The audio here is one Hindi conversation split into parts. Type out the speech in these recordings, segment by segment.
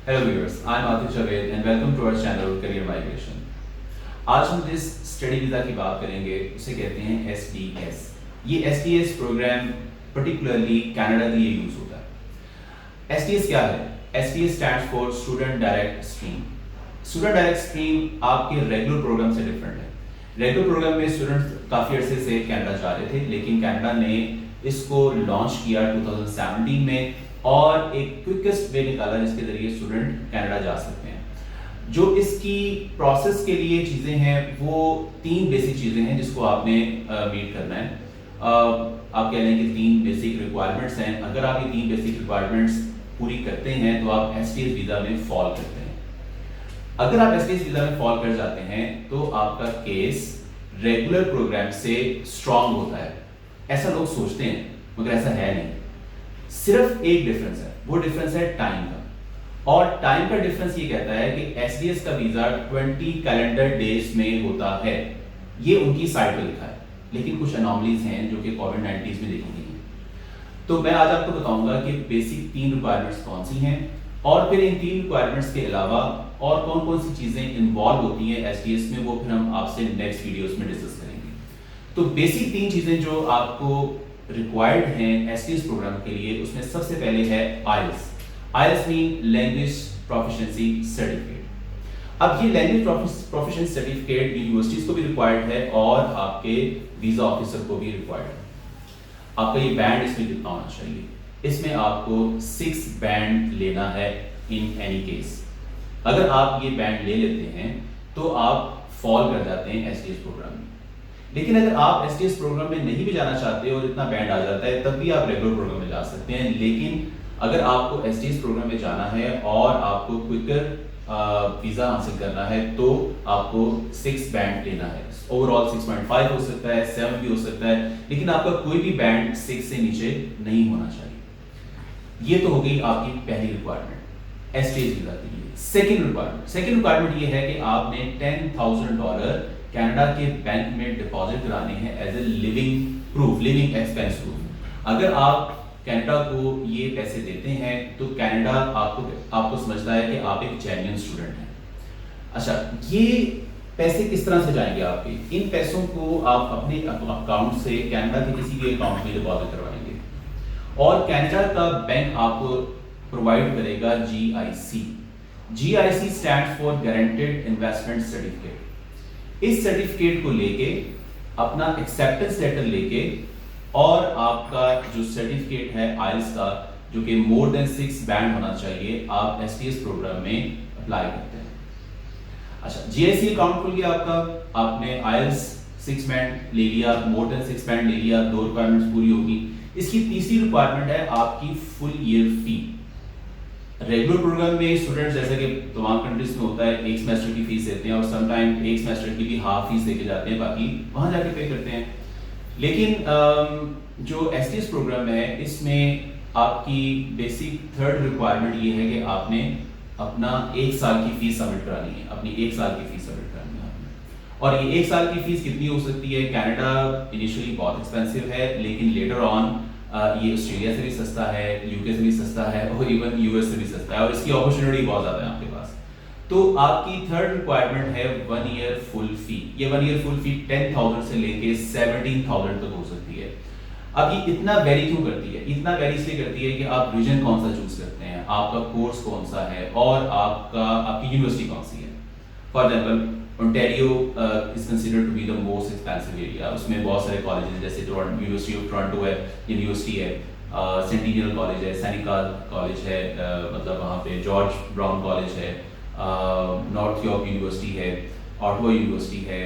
Hello viewers, I am Atif Javed and welcome to our channel Career Migration। आज हम जिस स्टडी वीज़ा की बात करेंगे उसे कहते हैं SDS। ये SDS प्रोग्राम पर्टिकुलरली कनाडा के लिए यूज़ होता है। SDS क्या है? SDS stands for student direct stream. Student direct stream आपके रेगुलर प्रोग्राम से डिफरेंट है। रेगुलर प्रोग्राम में स्टूडेंट्स काफ़ी अरसे से कनाडा जा रहे थे, लेकिन कनाडा ने इसको लॉन्च किया 2017 में और एक क्विकेस्ट वे निकाला जिसके जरिए स्टूडेंट कनाडा जा सकते हैं। जो इसकी प्रोसेस के लिए चीज़ें हैं वो तीन बेसिक चीज़ें हैं जिसको आपने मीट करना है। आप कह लें कि तीन बेसिक रिक्वायरमेंट्स हैं। अगर आप ये तीन बेसिक रिक्वायरमेंट्स पूरी करते हैं तो आप SDS वीज़ा में फॉल करते हैं। अगर आप SDS वीज़ा में फॉल कर जाते हैं तो आपका केस रेगुलर प्रोग्राम से स्ट्रांग होता है। ऐसा लोग सोचते हैं मगर ऐसा है नहीं। सिर्फ एक डिफरेंस है, वो डिफरेंस है टाइम का। और टाइम का डिफरेंस ये कहता है कि SDS का वीजा 20 कैलेंडर डेज में होता है। ये उनकी साइट पर लिखा है, लेकिन कुछ अनॉमलीज हैं जो कि कोविड-19 में देखी गई हैं। तो मैं आज आपको बताऊंगा कि बेसिक तीन रिक्वायरमेंट्स कौन सी हैं और फिर इन तीन रिक्वायरमेंट्स के अलावा और कौन कौन सी चीजें इन्वॉल्व होती हैं SDS में, वो फिर हम आपसे नेक्स्ट वीडियोस में डिस्कस करेंगे। तो बेसिक तीन चीजें जो आपको रिक्वायर्ड हैं SDS प्रोग्राम के लिए, उसमें सबसे पहले है IELTS। IELTS mean language proficiency certificate. अब ये लैंग्वेज प्रोफिशिएंसी सर्टिफिकेट यूनिवर्सिटीज को भी रिक्वायर्ड है और आपके वीजा ऑफिसर को भी रिक्वायर्ड है। आपका ये बैंड इसमें कितना होना चाहिए? इसमें आपको 6 बैंड लेना है इन एनी केस। अगर आप ये बैंड ले लेते हैं तो आप फॉल कर जाते हैं SDS प्रोग्राम में। लेकिन अगर आप SDS प्रोग्राम में नहीं भी जाना चाहते और इतना बैंड आ जाता है तब भी आप रेगुलर प्रोग्राम में जा सकते हैं। लेकिन अगर आपको SDS प्रोग्राम में जाना है और आपको क्विकर वीजा हासिल करना है तो आपको 6 बैंड लेना है। ओवरऑल 6.5 हो सकता है, 7 भी हो सकता है, लेकिन आपका कोई भी बैंड 6 से नीचे नहीं होना चाहिए। ये तो हो गई आपकी पहली रिक्वायरमेंट SDS वीजा के लिए। सेकेंड रिक्वायरमेंट ये है कि आपने $10,000 कनाडा के बैंक में डिपॉजिट कराने हैं as a living expense proof. अगर आप कनाडा को ये पैसे देते हैं तो कनाडा आपको समझता है कि आप एक जेन्युइन स्टूडेंट हैं। अच्छा, ये पैसे किस तरह से जाएंगे आपके? इन पैसों को आप अपने अकाउंट से कनाडा के किसी भी अकाउंट में डिपॉजिट करवाएंगे और कनाडा का बैंक आपको प्रोवाइड करेगा GIC stands for guaranteed investment certificate. इस सर्टिफिकेट को लेके अपना एक्सेप्टेंस लेटर लेके और आपका जो सर्टिफिकेट है IELTS का, जो कि मोर देन 6 बैंड होना चाहिए, आप SDS प्रोग्राम में अप्लाई करते हैं। अच्छा, GIC अकाउंट खुल गया आपका, आपने IELTS 6 बैंड ले लिया, मोर देन 6 बैंड ले लिया, 2 रिक्वायरमेंट्स पूरी होगी। इसकी तीसरी रिक्वायरमेंट है आपकी फुल ईयर फी। रेगुलर प्रोग्राम में स्टूडेंट्स जैसे कि तमाम कंट्रीज में होता है एक सेमेस्टर की फीस देते हैं और समटाइम एक सेमेस्टर की भी हाफ फीस देके जाते हैं, बाकी वहाँ जाके पे करते हैं। लेकिन जो SDS प्रोग्राम है इसमें आपकी बेसिक थर्ड रिक्वायरमेंट ये है कि आपने अपना 1 साल की फीस सबमिट करानी है, अपनी 1 साल की फीस सबमिट करानी है आपने। और ये 1 साल की फीस कितनी हो सकती है? कनाडा इनिशियली बहुत एक्सपेंसिव है, लेकिन लेटर ऑन ये ऑस्ट्रेलिया से भी सस्ता है, UK से भी सस्ता है और इवन US से भी सस्ता है और इसकी अपॉर्चुनिटी बहुत ज़्यादा है आपके पास। तो आपकी थर्ड रिक्वायरमेंट है 1 ईयर फुल फी। ये 1 ईयर फुल फी 10,000 से लेके 17,000 तक हो सकती है। अब ये इतना वेरी क्यों करती है? इतना वेरी इसलिए करती है कि आप रीजन कौन सा चूज करते हैं, आपका कोर्स कौन सा है और आपकी यूनिवर्सिटी कौन सी है। For example Ontario is considered to be the most expensive area. उसमें बहुत सारे कॉलेजेस जैसे यूनिवर्सिटी ऑफ टोरंटो है, यूनिवर्सिटी है, सेंटिनियल कॉलेज है, सैनिकाल कॉलेज है, मतलब वहाँ पे जॉर्ज ब्राउन कॉलेज है, नॉर्थ यॉर्क यूनिवर्सिटी है, ऑटवा यूनिवर्सिटी है।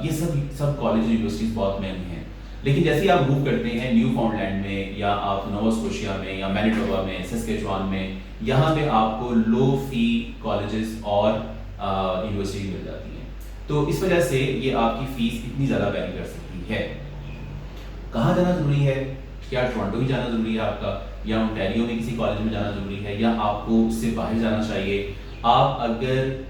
ये सब कॉलेज यूनिवर्सिटीज बहुत महंगी हैं। लेकिन जैसे ही आप मूव करते हैं न्यू फाउंडलैंड में या आप नोवा स्कोशिया में या मैनिटोबा में, सस्केचुआन में, यहाँ पे आपको लो फी कॉलेजेस और यूनिवर्सिटी मिल जाती है। तो इस वजह से ये आपकी फीस इतनी ज़्यादा वैरी कर सकती है। कहाँ जाना जरूरी है? क्या टोरंटो ही जाना जरूरी है आपका, या ओंटारियो में किसी कॉलेज में जाना जरूरी है, या आपको उससे बाहर जाना चाहिए? आप अगर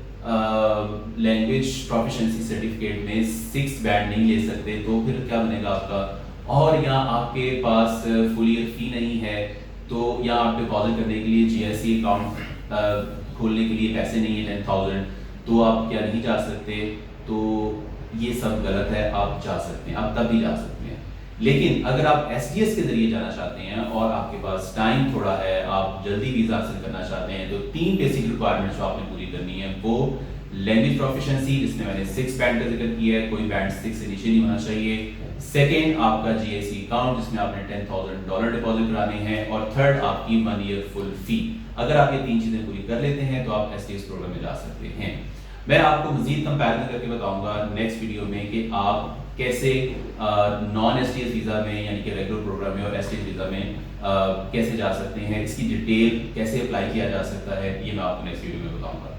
लैंग्वेज प्रोफिशिएंसी सर्टिफिकेट में 6 बैंड नहीं ले सकते तो फिर क्या बनेगा आपका? और या आपके पास फुल ईयर फी नहीं है तो या आप डिपॉजिट करने के लिए GIC अकाउंट खोलने के लिए पैसे नहीं है 10,000, तो आप क्या नहीं जा सकते? तो ये सब गलत है। आप जा सकते हैं, आप तब भी जा सकते हैं। लेकिन अगर आप एसटीएस के जरिए जाना चाहते हैं और आपके पास टाइम थोड़ा है, आप जल्दी वीज़ा हासिल करना चाहते हैं, तो 3 बेसिक रिक्वायरमेंट्स जो आपने पूरी करनी है वो लैंग्वेज प्रोफिशिएंसी, जिसमें मैंने 6 बैंड का जिक्र किया है, कोई बैंड 6 से नीचे नहीं होना चाहिए। सेकेंड आपका जीएसी अकाउंट, जिसमें आपने $10,000 डिपॉजिट कराने हैं। और थर्ड आपकी 1 ईयर फुल फी। अगर आप ये 3 चीज़ें पूरी कर लेते हैं तो आप एसटीएस प्रोग्राम में जा सकते हैं। मैं आपको मजीद कंपैरिजन करके बताऊंगा नेक्स्ट वीडियो में कि आप कैसे नॉन एसटीएस वीज़ा में यानी कि रेगुलर प्रोग्राम में और एसटीएस वीज़ा में कैसे जा सकते हैं, इसकी डिटेल कैसे अप्लाई किया जा सकता है, ये मैं आपको नेक्स्ट वीडियो में बताऊंगा।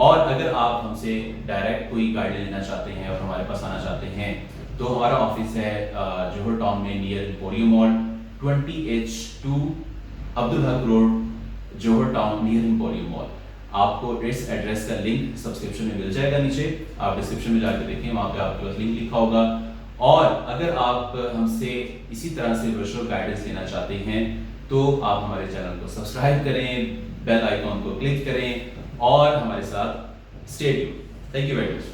और अगर आप हमसे डायरेक्ट कोई गाइडलाइन लेना चाहते हैं और हमारे पास आना चाहते हैं, तो हमारा ऑफिस है जोहर टाउन में near emporium mall, 20H2 Abdul Haq road, जोहर टाउन नियर एम्पोरियम मॉल। आपको इस एड्रेस का लिंक सब्सक्रिप्शन में मिल जाएगा नीचे, आप डिस्क्रिप्शन में जाकर देखें, वहाँ पे आपके पास लिंक लिखा होगा। और अगर आप हमसे इसी तरह से वर्चुअल गाइडेंस लेना चाहते हैं तो आप हमारे चैनल को सब्सक्राइब करें, बेल आइकॉन को क्लिक करें और हमारे साथ stay tuned. Thank you very much.